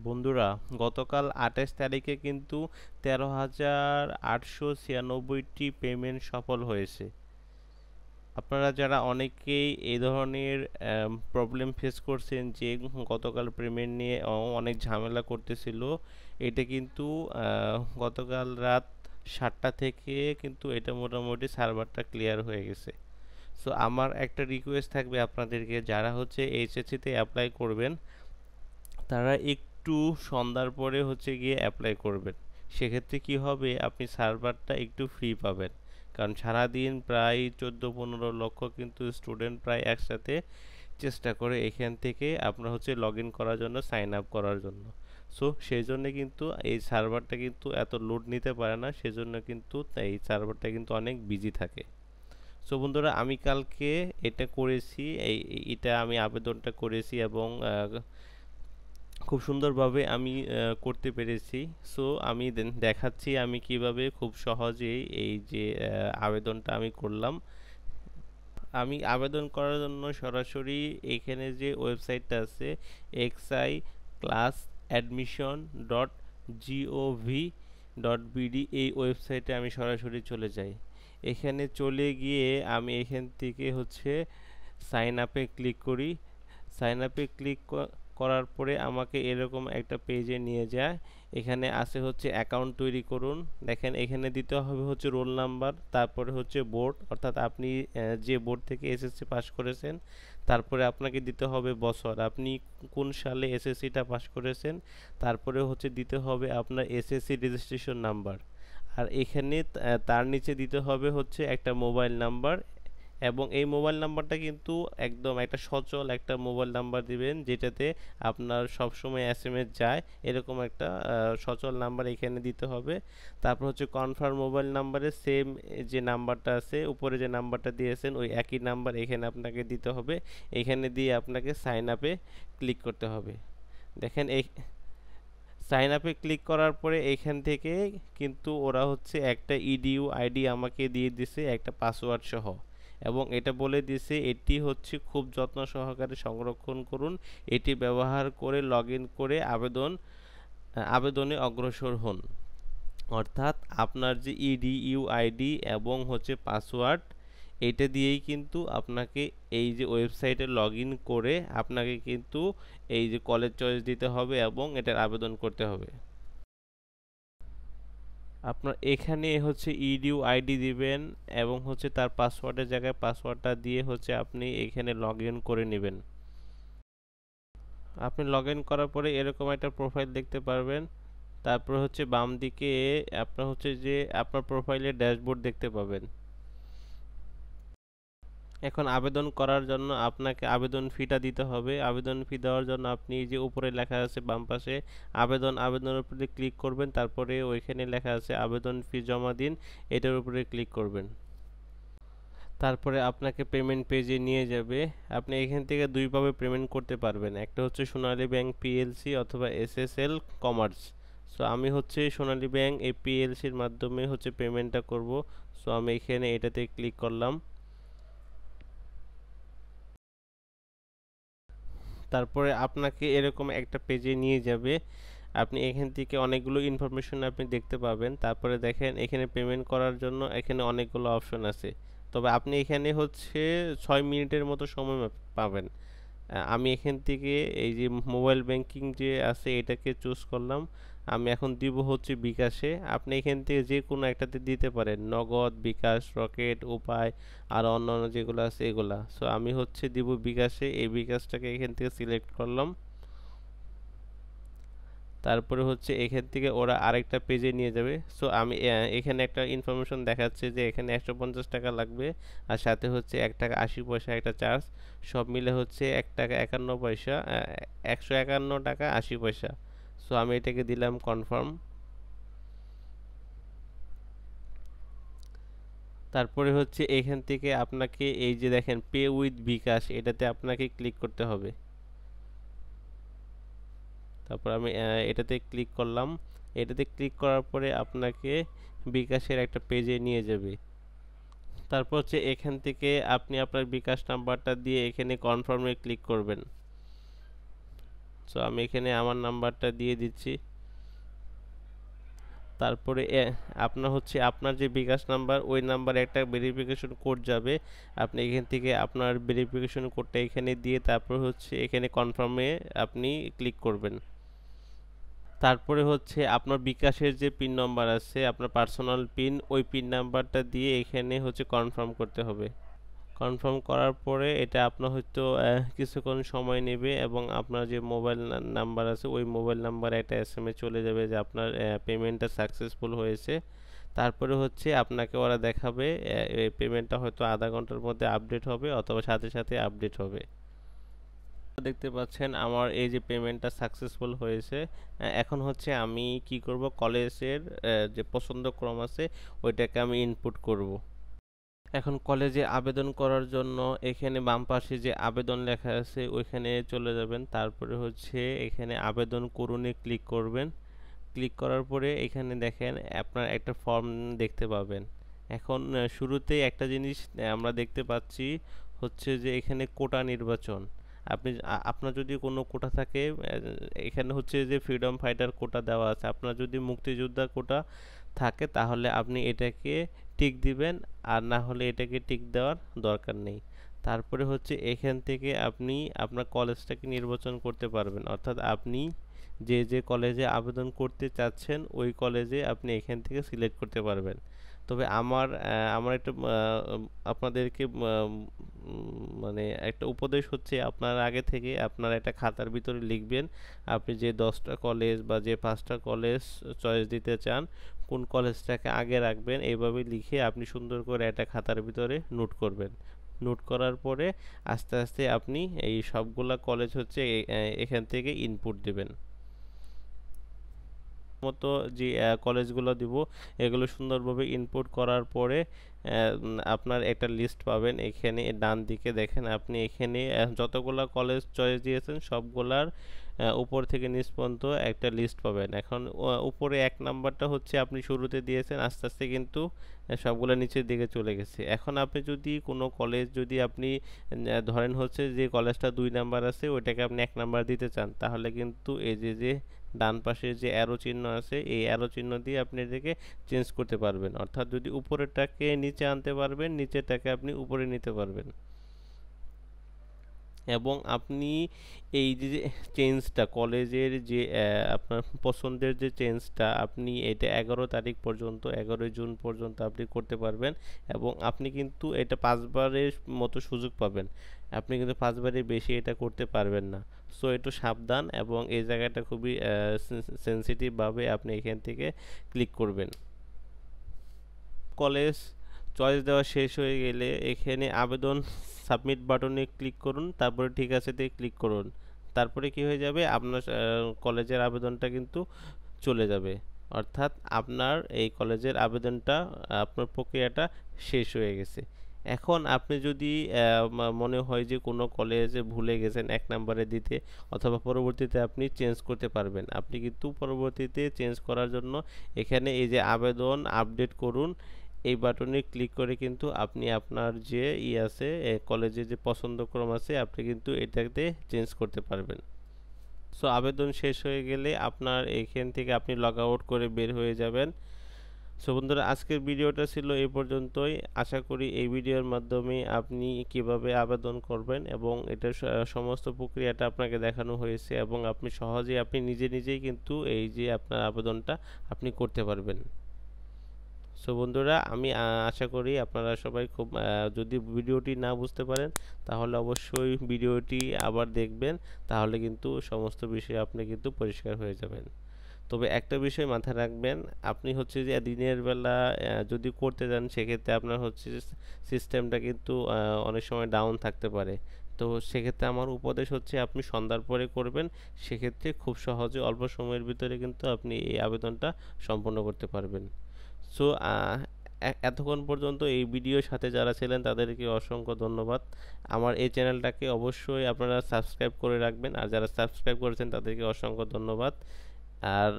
বন্ধুরা, গতকাল ২৮ তারিখে কিন্তু ১৩,৮৯৬টি পেমেন্ট সফল হয়েছে। আপনারা যারা অনেকেই এই ধরনের প্রবলেম ফেস করছেন যে গতকাল পেমেন্ট নিয়ে অনেক ঝামেলা করতেছিল, এটা কিন্তু গতকাল রাত ৭টা থেকে কিন্তু এটা মোটামুটি সার্ভারটা ক্লিয়ার হয়ে গেছে। সো আমার একটা রিকোয়েস্ট থাকবে আপনাদেরকে, যারা হচ্ছে এইচএসসিতে অ্যাপ্লাই করবেন তারা একটু সন্ধ্যার পরে হচ্ছে গিয়ে অ্যাপ্লাই করবেন। সেক্ষেত্রে কি হবে, আপনি সার্ভারটা একটু ফ্রি পাবেন। কারণ সারাদিন প্রায় 14-15 লক্ষ কিন্তু স্টুডেন্ট প্রায় একসাথে চেষ্টা করে এখান থেকে আপনার হচ্ছে লগ ইন করার জন্য, সাইন আপ করার জন্য। সো সেই জন্য কিন্তু এই সার্ভারটা কিন্তু এত লোড নিতে পারে না, সেজন্য কিন্তু এই সার্ভারটা কিন্তু অনেক বিজি থাকে। সো বন্ধুরা, আমি কালকে এটা করেছি, এটা আমি আবেদনটা করেছি এবং খুব সুন্দরভাবে আমি করতে পেরেছি। সো আমি দেখাচ্ছি আমি কিভাবে খুব সহজেই এই যে আবেদনটা আমি করলাম। আমি আবেদন করার জন্য সরাসরি এখানে যে ওয়েবসাইটটা আছে, XI class admission dot gov dot bd, এই ওয়েবসাইটে আমি সরাসরি চলে যাই। এখানে চলে গিয়ে আমি এখান থেকে হচ্ছে সাইন আপে ক্লিক করি। সাইন আপে ক্লিক করার পরে আমাকে এরকম একটা পেজে নিয়ে যায়। এখানে আছে হচ্ছে অ্যাকাউন্ট তৈরি করুন। দেখেন এখানে দিতে হবে হচ্ছে রোল নাম্বার, তারপরে হচ্ছে বোর্ড, অর্থাৎ আপনি যে বোর্ড থেকে এসএসসি পাস করেছেন। তারপরে আপনাকে দিতে হবে বছর, আপনি কোন সালে এসএসসিটা পাস করেছেন। তারপরে হচ্ছে দিতে হবে আপনার এসএসসি রেজিস্ট্রেশন নাম্বার। আর এখানে তার নিচে দিতে হবে হচ্ছে একটা মোবাইল নাম্বার, এবং এই মোবাইল নাম্বারটা কিন্তু একদম একটা সচল একটা মোবাইল নাম্বার দিবেন, যেটাতে আপনার সবসময় এসএমএস যায়, এরকম একটা সচল নাম্বার এখানে দিতে হবে। তারপর হচ্ছে কনফার্ম মোবাইল নাম্বারে সেম যে নাম্বারটা আছে উপরে যে নাম্বারটা দিয়েছেন ওই একই নাম্বার এখানে আপনাকে দিতে হবে। এখানে দিয়ে আপনাকে সাইন আপে ক্লিক করতে হবে। দেখেন এই সাইন আপে ক্লিক করার পরে এখান থেকে কিন্তু ওরা হচ্ছে একটা ইডিইউ আইডি আমাকে দিয়ে দিছে, একটা পাসওয়ার্ড সহ, এবং এটা বলে দিছে এটি হচ্ছে খুব যত্ন সহকারে সংরক্ষণ করুন, এটি ব্যবহার করে লগ ইন করে আবেদনে অগ্রসর হন। অর্থাৎ আপনার যে ইডিইউ আইডি এবং হচ্ছে পাসওয়ার্ড, এটা দিয়েই কিন্তু আপনাকে এই যে ওয়েবসাইটে লগ ইন করে আপনাকে কিন্তু এই যে কলেজ চয়েস দিতে হবে এবং এটার আবেদন করতে হবে। আপনার এখানে হচ্ছে ইডিউ আইডি দিবেন এবং হচ্ছে তার পাসওয়ার্ডের জায়গায় পাসওয়ার্ডটা দিয়ে হচ্ছে আপনি এখানে লগ ইন করে নেবেন। আপনি লগ ইন করার পরে এরকম একটা প্রোফাইল দেখতে পারবেন। তারপর হচ্ছে বাম দিকে আপনার হচ্ছে যে আপনার প্রোফাইলের ড্যাশবোর্ড দেখতে পাবেন। এখন আবেদন করার জন্য আপনাকে আবেদন ফিটা দিতে হবে। আবেদন ফি দেওয়ার জন্য আপনি যে উপরে লেখা আছে বাম পাশে আবেদনের উপরে ক্লিক করবেন, তারপরে ওইখানে লেখা আছে আবেদন ফি জমা দিন, এটার উপরে ক্লিক করবেন। তারপরে আপনাকে পেমেন্ট পেজে নিয়ে যাবে। আপনি এখান থেকে দুইভাবে পেমেন্ট করতে পারবেন, একটা হচ্ছে সোনালী ব্যাংক পিএলসি অথবা এসএসএল কমার্স। সো আমি হচ্ছে সোনালী ব্যাংক এই পিএলসির মাধ্যমে হচ্ছে পেমেন্টটা করব। সো আমি এখানে এটাতে ক্লিক করলাম। তারপরে আপনাকে এরকম একটা পেজে নিয়ে যাবে। আপনি এখান থেকে অনেকগুলো ইনফরমেশন আপনি দেখতে পাবেন। তারপরে দেখেন এখানে পেমেন্ট করার জন্য এখানে অনেকগুলো অপশন আছে। তবে আপনি এখানে হচ্ছে 6 মিনিটের মতো সময় পাবেন। আমি এখান থেকে এই যে মোবাইল ব্যাংকিং যে আছে এটাকে চুজ করলাম। আমি এখন দিব হচ্ছে বিকাশে। আপনি এখান থেকে যে কোনো একটাতে দিতে পারেন, নগদ, বিকাশ, রকেট, উপায় আর অন্যান্য যেগুলো আছে এগুলা। সো আমি হচ্ছে দিব বিকাশে, এই বিকাশটাকে এখান থেকে সিলেক্ট করলাম। তারপরে হচ্ছে এখান থেকে ওরা আরেকটা পেজে নিয়ে যাবে। সো আমি এখানে একটা ইনফরমেশন দেখাচ্ছে যে এখানে 150 টাকা লাগবে, আর সাথে হচ্ছে 1 টাকা 80 পয়সা একটা চার্জ, সব মিলে হচ্ছে 1 টাকা 51 পয়সা, 151 টাকা 80 পয়সা। সো আমি এটাকে দিলাম কনফার্ম। তারপরে হচ্ছে এখান থেকে আপনাকে এই যে দেখেন পে উইথ বিকাশ, এটাতে আপনাকে ক্লিক করতে হবে। তারপর আমি এটাতে ক্লিক করলাম। এটাতে ক্লিক করার পরে আপনাকে বিকাশের একটা পেজে নিয়ে যাবে। তারপর হচ্ছে এখান থেকে আপনি আপনার বিকাশ নাম্বারটা দিয়ে এখানে কনফার্মে ক্লিক করবেন। সো আমি এখানে আমার নাম্বারটা দিয়ে দিচ্ছি। তারপরে আপনার হচ্ছে আপনার যে বিকাশ নাম্বার, ওই নাম্বারে একটা ভেরিফিকেশন কোড যাবে। আপনি এখান থেকে আপনার ভেরিফিকেশন কোডটা এখানে দিয়ে তারপর হচ্ছে এখানে কনফার্মে আপনি ক্লিক করবেন। তারপরে হচ্ছে আপনার বিকাশের যে পিন নাম্বার আছে, আপনার পার্সোনাল পিন, ওই পিন নাম্বারটা দিয়ে এখানে হচ্ছে কনফার্ম করতে হবে। কনফার্ম করার পরে এটা আপনার হয়তো কিছুক্ষণ সময় নেবে এবং আপনার যে মোবাইল নাম্বার আছে ওই মোবাইল নাম্বারে একটা এসএমএস চলে যাবে যে আপনার পেমেন্টটা সাকসেসফুল হয়েছে। তারপরে হচ্ছে আপনাকে ওরা দেখাবে এই পেমেন্টটা হয়তো আধা ঘন্টার মধ্যে আপডেট হবে অথবা সাথে সাথে আপডেট হবে। দেখতে পাচ্ছেন আমার এই যে পেমেন্টটা সাকসেসফুল হয়েছে। এখন হচ্ছে আমি কি করব, কলেজের যে পছন্দক্রম আছে ওইটাকে আমি ইনপুট করব। এখন কলেজে আবেদন করার জন্য এখানে বাম পাশে যে আবেদন লেখা আছে ওইখানে চলে যাবেন। তারপরে হচ্ছে এখানে আবেদন করুনে ক্লিক করবেন। ক্লিক করার পরে এখানে দেখেন আপনার একটা ফর্ম দেখতে পাবেন। এখন শুরুতেই একটা জিনিস আমরা দেখতে পাচ্ছি হচ্ছে যে এখানে কোটা নির্বাচন। আপনি আপনার যদি কোনো কোটা থাকে, এখানে হচ্ছে যে ফ্রিডম ফাইটার কোটা দেওয়া আছে। আপনার যদি মুক্তিযোদ্ধা কোটা থাকে তাহলে আপনি এটাকে টিক দিবেন, আর না হলে এটাকে টিক দেওয়ার দরকার নেই। তারপরে হচ্ছে এখান থেকে আপনি আপনার কলেজটাকে নির্বাচন করতে পারবেন, অর্থাৎ আপনি যে যে কলেজে আবেদন করতে চাচ্ছেন ওই কলেজে আপনি এখান থেকে সিলেক্ট করতে পারবেন। তবে আমার একটা আপনাদেরকে মানে একটা উপদেশ হচ্ছে, আপনার আগে থেকে আপনার একটা খাতার ভিতরে লিখবেন আপনি যে 10টা কলেজ বা যে 5টা কলেজ চয়েস দিতে চান, কোন কলেজটাকে আগে রাখবেন, এইভাবে লিখে আপনি সুন্দর করে একটা খাতার ভিতরে নোট করবেন। নোট করার পরে আস্তে আস্তে আপনি এই সবগুলা কলেজ হচ্ছে এখান থেকে ইনপুট দেবেন। মতো যে কলেজগুলো দিব এগুলো সুন্দরভাবে ইনপুট করার পরে আপনার একটা লিস্ট পাবেন। এখানে ডান দিকে দেখেন আপনি এখানে যতগুলা কলেজ চয়েস দিয়েছেন সবগুলার উপর থেকে নিচ পর্যন্ত একটা লিস্ট পাবেন। এখন উপরে 1 নাম্বারটা হচ্ছে আপনি শুরুতে দিয়েছেন, আস্তে আস্তে কিন্তু সবগুলা নিচের দিকে চলে গেছে। এখন আপনি যদি কোনো কলেজ যদি আপনি ধরেন হচ্ছে যে কলেজটা 2 নাম্বার আছে ওইটাকে আপনি 1 নাম্বার দিতে চান, তাহলে কিন্তু এই যে ডান পাশে যে অ্যারো চিহ্ন আছে এই অ্যারো চিহ্ন দিয়ে আপনি এটাকে চেঞ্জ করতে পারবেন। অর্থাৎ যদি উপরেরটাকে নিচে আনতে পারবেন, নিচেরটাকে আপনি উপরে নিতে পারবেন। এবং আপনি এই যে চেঞ্জটা কলেজের যে আপনার পছন্দের যে চেঞ্জটা আপনি এটা 11 তারিখ পর্যন্ত 11 জুন পর্যন্ত আপনি করতে পারবেন। এবং আপনি কিন্তু এটা 5 বারের মতো সুযোগ পাবেন, আপনি কিন্তু 5 বারের বেশি এটা করতে পারবেন না। সো একটু সাবধান এবং এই জায়গাটা খুবই সেন্সিটিভভাবে আপনি এখান থেকে ক্লিক করবেন। কলেজ চয়েস দেওয়া শেষ হয়ে গেলে এখানে আবেদন সাবমিট বাটনে ক্লিক করুন, তারপরে ঠিক আছে তে ক্লিক করুন। তারপরে কি হয়ে যাবে, আপনার কলেজের আবেদনটা কিন্তু চলে যাবে। অর্থাৎ আপনার এই কলেজের আবেদনটা আপনার প্রক্রিয়াটা শেষ হয়ে গেছে। এখন আপনি যদি মনে হয় যে কোনো কলেজে ভুলে গেছেন 1 নম্বরে দিতে, অথবা পরবর্তীতে আপনি চেঞ্জ করতে পারবেন, আপনি কিন্তু পরবর্তীতে চেঞ্জ করার জন্য এখানে এই যে আবেদন আপডেট করুন এই বাটনে ক্লিক করে কিন্তু আপনি আপনার যে আছে কলেজে যে পছন্দক্রম আছে আপনি কিন্তু এটাতে চেঞ্জ করতে পারবেন। সো আবেদন শেষ হয়ে গেলে আপনার এখান থেকে আপনি লগ আউট করে বের হয়ে যাবেন। সো বন্ধুরা, আজকের ভিডিওটা ছিল এই পর্যন্তই। আশা করি এই ভিডিওর মাধ্যমে আপনি কিভাবে আবেদন করবেন এবং এটার সমস্ত প্রক্রিয়াটা আপনাকে দেখানো হয়েছে এবং আপনি সহজেই আপনি নিজেই কিন্তু এই যে আপনার আবেদনটা আপনি করতে পারবেন। সো বন্ধুরা, আমি আশা করি আপনারা সবাই খুব যদি ভিডিওটি না বুঝতে পারেন তাহলে অবশ্যই ভিডিওটি আবার দেখবেন, তাহলে কিন্তু সমস্ত বিষয় আপনি কিন্তু পরিষ্কার হয়ে যাবেন। তবে একটা বিষয় মাথায় রাখবেন, আপনি হচ্ছে যে দিনের বেলা যদি করতে যান সেক্ষেত্রে আপনার হচ্ছে সিস্টেমটা কিন্তু অনেক সময় ডাউন থাকতে পারে। তো সেক্ষেত্রে আমার উপদেশ হচ্ছে আপনি সন্ধ্যার পরে করবেন, সেক্ষেত্রে খুব সহজে অল্প সময়ের ভিতরে কিন্তু আপনি এই আবেদনটা সম্পন্ন করতে পারবেন। সো এতক্ষণ পর্যন্ত এই ভিডিওর সাথে যারা ছিলেন তাদেরকে অসংখ্য ধন্যবাদ। আমার এই চ্যানেলটাকে অবশ্যই আপনারা সাবস্ক্রাইব করে রাখবেন, আর যারা সাবস্ক্রাইব করেছেন তাদেরকে অসংখ্য ধন্যবাদ। আর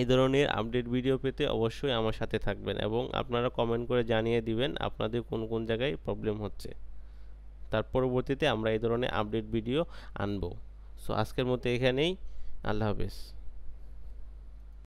এই ধরনের আপডেট ভিডিও পেতে অবশ্যই আমার সাথে থাকবেন এবং আপনারা কমেন্ট করে জানিয়ে দিবেন আপনাদের কোন কোন জায়গায় প্রবলেম হচ্ছে। তার পরবর্তীতে আমরা এই ধরনের আপডেট ভিডিও আনবো। সো আজকের মতো এখানেই। আল্লাহ হাফেজ।